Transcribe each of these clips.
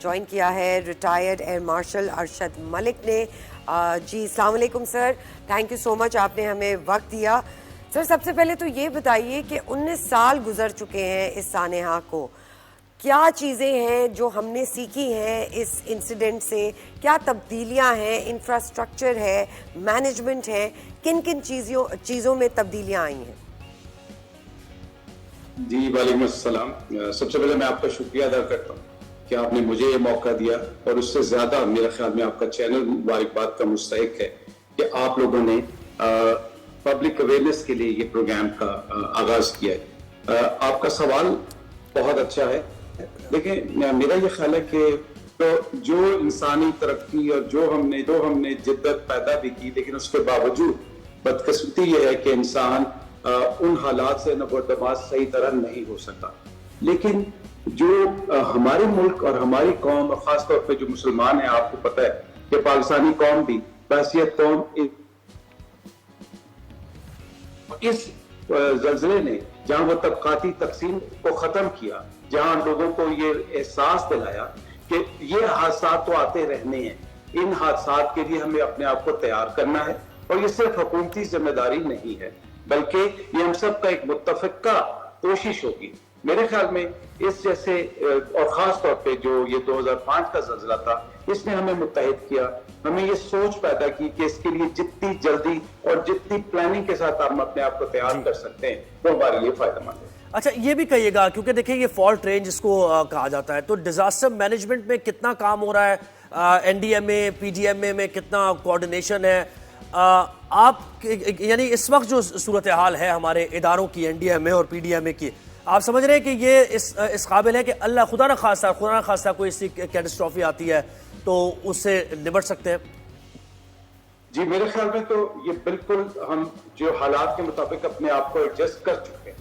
Join کیا ہے retired air marshal Arshad Malik نے. جی السلام علیکم سر, تھینک یو سو مچ, آپ نے ہمیں وقت دیا. سر سب سے پہلے تو یہ بتائیے کہ 19 سال گزر چکے ہیں اس سانحہ کو, کیا چیزیں ہیں جو ہم نے سیکھی ہیں اس انسیڈنٹ سے, کیا تبدیلیاں ہیں, انفراسٹرکچر ہے, مینجمنٹ ہے, کن کن چیزوں میں تبدیلیاں آئی ہیں؟ جی وعلیکم السلام. سب سے پہلے میں آپ کا شکریہ ادا کرتا ہوں کہ آپ نے مجھے یہ موقع دیا, اور اس سے زیادہ میرے خیال میں آپ کا چینل مبارکباد کا مستحق ہے کہ آپ لوگوں نے پبلک اویئرنیس کے لیے یہ پروگرام کا آغاز کیا ہے. آپ کا سوال بہت اچھا ہے. دیکھیں, میرا یہ خیال ہے کہ جو انسانی ترقی اور جو ہم نے جدت پیدا بھی کی, لیکن اس کے باوجود بدقسمتی یہ ہے کہ انسان ان حالات سے نبردباز صحیح طرح نہیں ہو سکا. لیکن جو ہمارے ملک اور ہماری قوم, اور خاص طور پہ جو مسلمان ہیں, آپ کو پتہ ہے کہ پاکستانی قوم بھی بحیثیت قوم اس زلزلے نے جہاں وہ طبقاتی تقسیم کو ختم کیا, جہاں لوگوں کو یہ احساس دلایا کہ یہ حادثات تو آتے رہنے ہیں, ان حادثات کے لیے ہمیں اپنے آپ کو تیار کرنا ہے, اور یہ صرف حکومتی ذمہ داری نہیں ہے بلکہ یہ ہم سب کا ایک متفقہ کوشش ہوگی. میرے خیال میں اس جیسے, اور خاص طور پہ جو یہ 2005 کا زلزلہ تھا, اس نے ہمیں متحد کیا, ہمیں یہ سوچ پیدا کی کہ اس کے لیے جتنی جلدی اور جتنی پلاننگ کے ساتھ ہم اپنے آپ کو تیار کر سکتے ہیں وہ ہمارے لیے فائدہ مند ہے. اچھا یہ بھی کہیے گا, کیونکہ دیکھیں یہ فالٹ رینج جس کو کہا جاتا ہے, تو ڈیزاسٹر مینجمنٹ میں کتنا کام ہو رہا ہے, این ڈی ایم اے پی ڈی ایم اے میں کتنا کوآرڈینیشن ہے, آپ یعنی اس وقت جو صورتحال ہے ہمارے اداروں کی, این ڈی ایم اے اور پی ڈی ایم اے کی, آپ سمجھ رہے ہیں کہ یہ اس قابل ہے کہ اللہ خدا نہ خواستہ کوئی اس کی کیٹسٹرافی آتی ہے تو اس سے نمٹ سکتے ہیں؟ جی میرے خیال میں تو یہ بالکل ہم جو حالات کے مطابق اپنے آپ کو ایڈجسٹ کر چکے ہیں.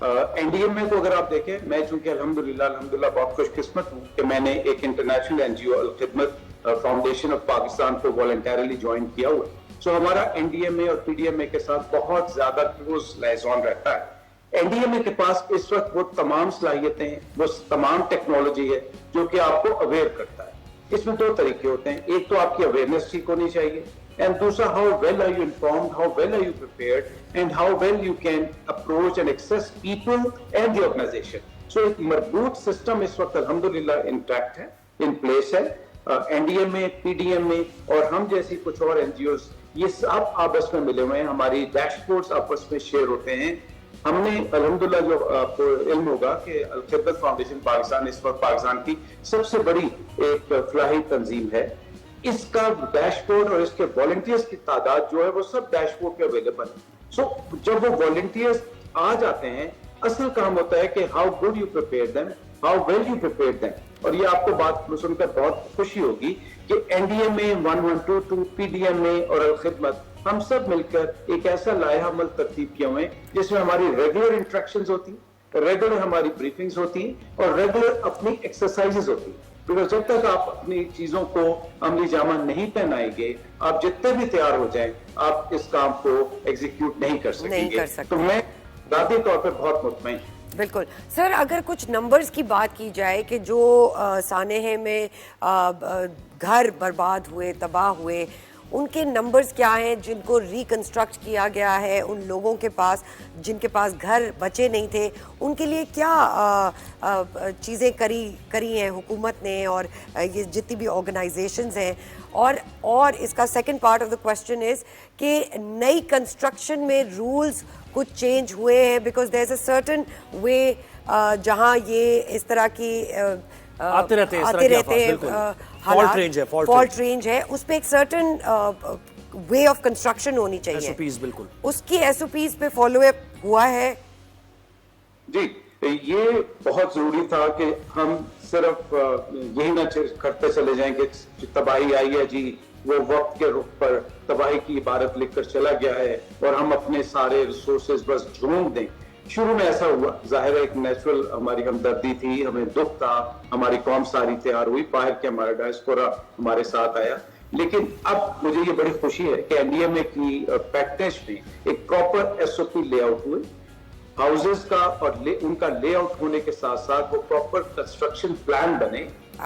این ڈی ایم اے کو اگر آپ دیکھیں, میں چونکہ الحمدللہ بہت خوش قسمت ہوں کہ میں نے ایک international N G O Al-Khidmat foundation of Pakistan کو والنٹیرلی جوائن کیا ہوا ہے. سو ہمارا این ڈی ایم اے اور پی ڈی ایم اے کے ساتھ بہت زیادہ کلوز لائزون رہتا ہے. این ڈی ایم اے کے پاس اس وقت وہ تمام صلاحیتیں ہیں, وہ تمام ٹیکنالوجی ہے جو کہ آپ کو اویئر کرتا ہے. اس میں دو طریقے ہوتے ہیں, ایک تو آپ کی اویئرنیس ٹھیک ہونی چاہیے, and دوسرا how well are you informed, how well are you prepared, and how well you can approach and access people and the organization. So ایک مربوط سسٹم اس وقت الحمدللہ انٹیکٹ ہے, ان پلیس ہے. این ڈی ایم اے, P D M اے اور ہم جیسی کچھ اور این جی اوز, یہ سب آپس میں ملے ہوئے ہیں, ہماری ڈیش بورڈز آپس میں شیئر ہوتے ہیں. ہم نے الحمدللہ, جو آپ کو علم ہوگا کہ الخدمت فاؤنڈیشن پاکستان اس وقت پاکستان کی سب سے بڑی ایک فلاحی تنظیم ہے, اس کا ڈیش بورڈ اور اس کے والنٹیئرز کی تعداد جو ہے وہ سب ڈیش بورڈ پہ اویلیبل ہے. سو جب وہ والنٹیئرز آ جاتے ہیں, اصل کام ہوتا ہے کہ how good you prepare them, how well you prepare them. اور یہ آپ کو بات سن کر بہت خوشی ہوگی کہ این ڈی ایم اے 1122, پی ڈی ایم اے اور الخدمت, ہم سب مل کر ایک ایسا لائحہ عمل ترتیب کیے ہوئے ہیں جس میں ہماری ریگولر انٹریکشنز ہوتی ہیں, ریگولر ہماری بریفنگز ہوتی ہیں, اور ریگولر اپنی ایکسرسائزز ہوتی ہیں. کیونکہ جب تک آپ اپنی چیزوں کو عملی جامہ نہیں پہنائیں گے, آپ جتنے بھی تیار ہو جائیں, آپ اس کام کو ایگزیکیوٹ نہیں کر سکیں گے. تو میں ذاتی طور پہ بہت مطمئن. بالکل سر, اگر کچھ نمبرز کی بات کی جائے کہ جو سانحے میں گھر برباد ہوئے, تباہ ہوئے, ان کے نمبرز کیا ہیں جن کو ریکنسٹرکٹ کیا گیا ہے, ان لوگوں کے پاس جن کے پاس گھر بچے نہیں تھے, ان کے لیے کیا چیزیں کری ہیں حکومت نے اور یہ جتنی بھی آرگنائزیشنز ہیں؟ اور اس کا second part of the question is کہ نئی کنسٹرکشن میں رولز کچھ چینج ہوئے ہیں, because there is a certain way جہاں یہ اس طرح کی آتے رہتے ہیں فالٹ رینج ہے, اس پہ ایک سرٹن وے آف کنسٹرکشن ہونی چاہیے. بالکل اس کی ایس او پیز پہ فالو اپ ہوا ہے؟ جی یہ بہت ضروری تھا کہ ہم صرف یہی نہ کرتے چلے جائیں کہ تباہی آئی ہے جی, وہ وقت کے رخ پر تباہی کی عبارت لکھ کر چلا گیا ہے اور ہم اپنے سارے ریسورسز بس جھونک دیں. شروع میں ایسا ہوا, ظاہر ہے ایک نیچرل ہماری ہمدردی تھی, ہمیں دکھ تھا, ہماری قوم ساری تیار ہوئی, باہر کے ہمارا ڈائسپورا ہمارے ساتھ آیا. لیکن اب مجھے یہ بڑی خوشی ہے کہ این ڈی ایم اے کی پیکٹیج میں ایک پراپر ایس او پی لے آؤٹ ہوئے, ہاؤسز کا, اور ان کا لے آؤٹ ہونے کے ساتھ ساتھ وہ پراپر کنسٹرکشن پلان بنے,